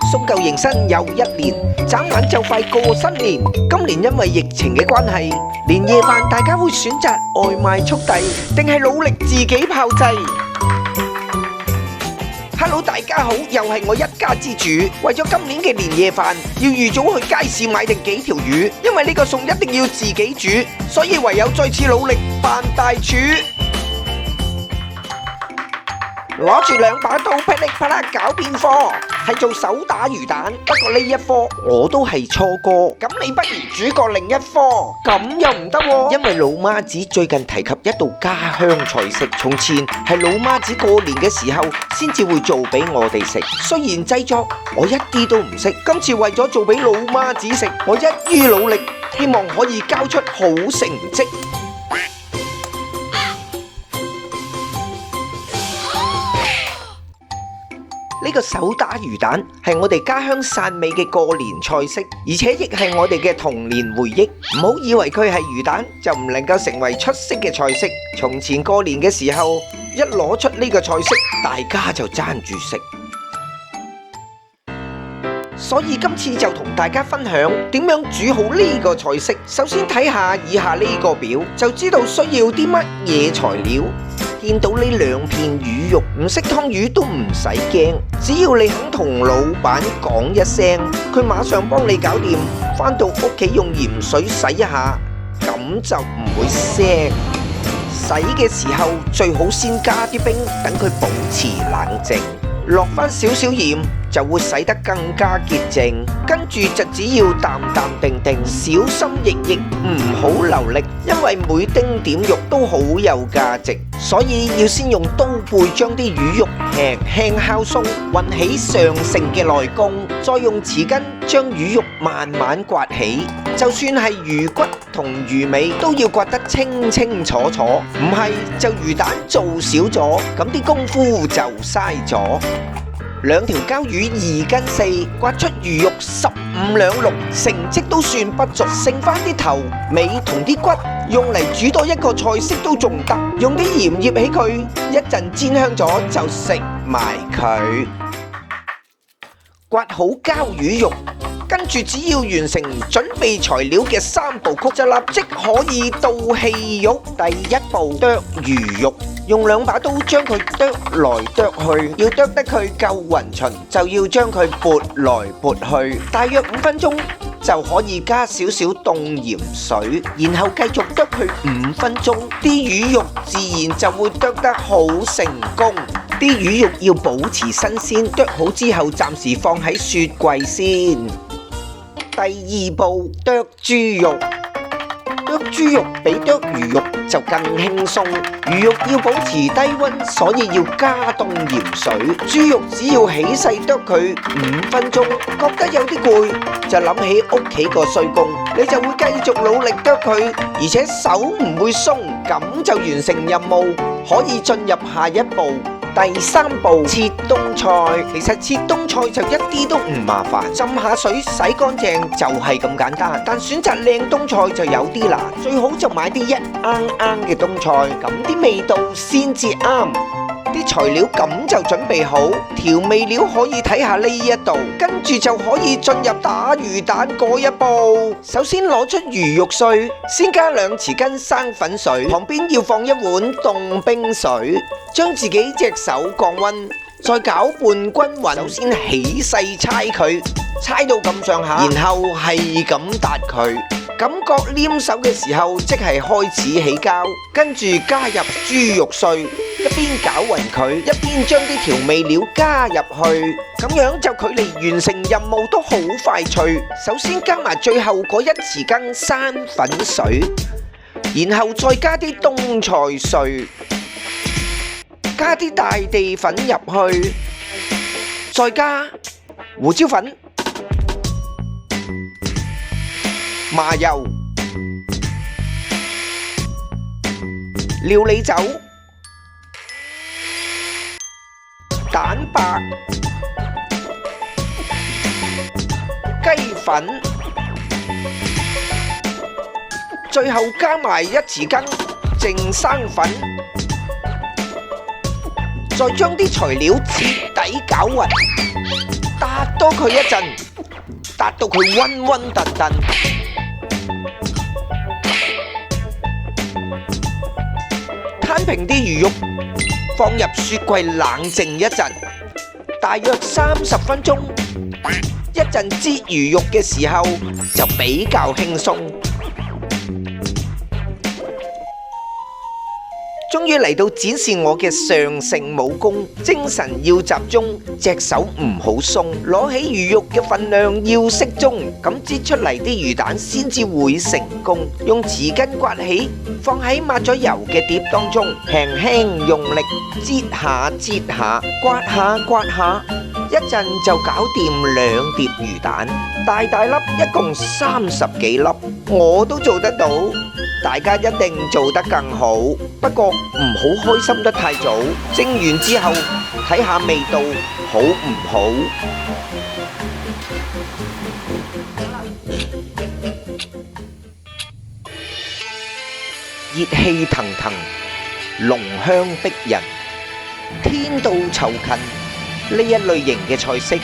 送舊迎新又一年，眨眼就快過新年。今年因為疫情嘅關係，年夜飯大家會選擇外賣速遞，定係努力自己炮製？Hello， 大家好，又係我一家之主。為咗今年嘅年夜飯，要預早去街市買定幾條魚，因為呢個餸一定要自己煮，所以唯有再次努力扮大廚。攞住兩把刀噼里啪啦搞變科，係做手打魚蛋。不過呢一科我都係錯過，咁你不如煮過另一科，咁又唔得喎。因為老媽子最近提及一道家鄉菜式，從前係老媽子過年嘅時候先至會做俾我哋食。雖然製作我一啲都唔識，今次為咗做俾老媽子食，我一於努力，希望可以交出好成績。呢個手打魚蛋係我哋家鄉汕尾嘅過年菜式，而且亦係我哋嘅童年回憶。唔好以為佢係魚蛋就唔能夠成為出色嘅菜式。從前過年嘅時候，一攞出呢個菜式，大家就爭住食。所以今次就同大家分享點樣煮好呢個菜式。首先睇下以下呢個表，就知道需要啲乜嘢材料。見到呢兩片魚肉，唔識劏魚都唔使驚，只要你肯同老闆講一聲，佢馬上幫你搞掂。返到屋企用鹽水洗一下，咁就唔會腥。洗嘅時候最好先加啲冰，等佢保持冷靜。落返少少鹽就會洗得更加潔淨，跟住就只要淡淡定定，小心翼翼，唔好流力，因為每丁點肉都好有價值，所以要先用刀背將啲魚肉輕輕烤鬆，運起上乘嘅內功，再用匙羹將魚肉慢慢刮起，就算係魚骨同魚尾都要刮得清清楚楚，唔係就魚蛋做少咗，咁啲功夫就嘥咗。兩條鮫魚2斤4，刮出魚肉15兩6，成績都算不俗。剩翻啲頭尾同啲骨，用嚟煮多一個菜式都仲得。用啲鹽醃起佢，一陣煎香咗就食埋佢。刮好鮫魚肉，跟住只要完成準備材料嘅3部曲，就立即可以到戲肉。第一步，剁魚肉。用兩把刀將佢剁來剁去，要剁得佢夠勻循，就要將佢撥來撥去，大約5分鐘就可以加少少凍鹽水，然後繼續剁佢5分鐘，啲魚肉自然就會剁得好成功。啲魚肉要保持新鮮，剁好之後暫時放喺雪櫃先。第二步，剁豬肉。剁豬肉比剁魚肉就更輕鬆，魚肉要保持低溫，所以要加凍鹽水。豬肉只要起勢剁佢5分鐘，覺得有啲攰，就諗起屋企個衰公，你就會繼續努力剁佢，而且手唔會鬆，咁就完成任務，可以進入下一步。第3步，切冬菜。其實切冬菜就一啲都唔麻煩，浸下水洗乾淨就係咁簡單。但選擇靚冬菜就有啲難，最好就買啲一罌罌嘅冬菜，咁啲味道先至啱。啲材料咁就準備好，調味料可以睇下呢一度，跟住就可以進入打魚蛋嗰一步。首先攞出魚肉碎，先加2匙羹生粉水，旁邊要放1碗凍冰水，將自己隻手降溫，再攪拌均勻。首先起勢搓佢，搓到咁上下，然後係咁撻佢。感覺黏手嘅時候，即係開始起膠，跟住加入豬肉碎，一邊攪勻佢，一邊將啲調味料加入去，咁樣就距離完成任務都好快脆。首先加埋最後嗰1匙羹生粉水，然後再加啲冬菜碎，加啲大地粉入去，再加胡椒粉、麻油、料理酒、蛋白、雞粉，最後加埋1匙羹淨生粉，再將啲材料徹底攪勻。撻多佢一陣，撻到佢暈暈沌沌。攤平啲魚肉，放入雪櫃冷靜一陣，大約30分鐘。一陣煎魚肉嘅時候就比較輕鬆。終於嚟到展示我嘅上乘武功，精神要集中，隻手唔好鬆，攞起魚肉嘅份量要適中，咁煎出嚟啲魚蛋先至會成功。用匙羹刮起，放喺抹咗油嘅碟當中，輕輕用力擠下擠下，刮下刮下，一陣就搞掂2碟魚蛋，大大粒，一共30幾粒，我都做得到。大家一定做得更好，不過唔好開心得太早。蒸完之後睇下味道好唔好。熱氣騰騰，濃香逼人，天道酬勤，呢一類型嘅菜式，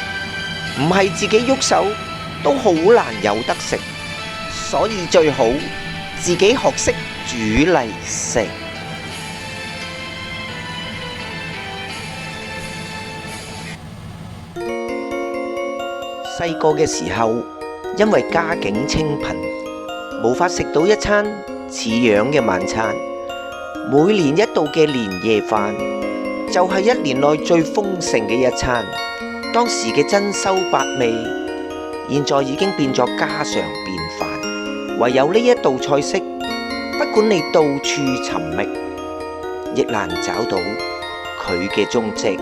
唔係自己喐手都好難有得食，所以最好自己學識煮嚟食。細個嘅時候，因為家境清貧，無法食到一餐似樣嘅晚餐。每年一度嘅年夜飯，就係1年內最豐盛嘅一餐。當時嘅珍饈百味，現在已經變咗家常便飯。唯有呢一道菜式，不管你到處尋覓，亦難找到佢嘅蹤跡。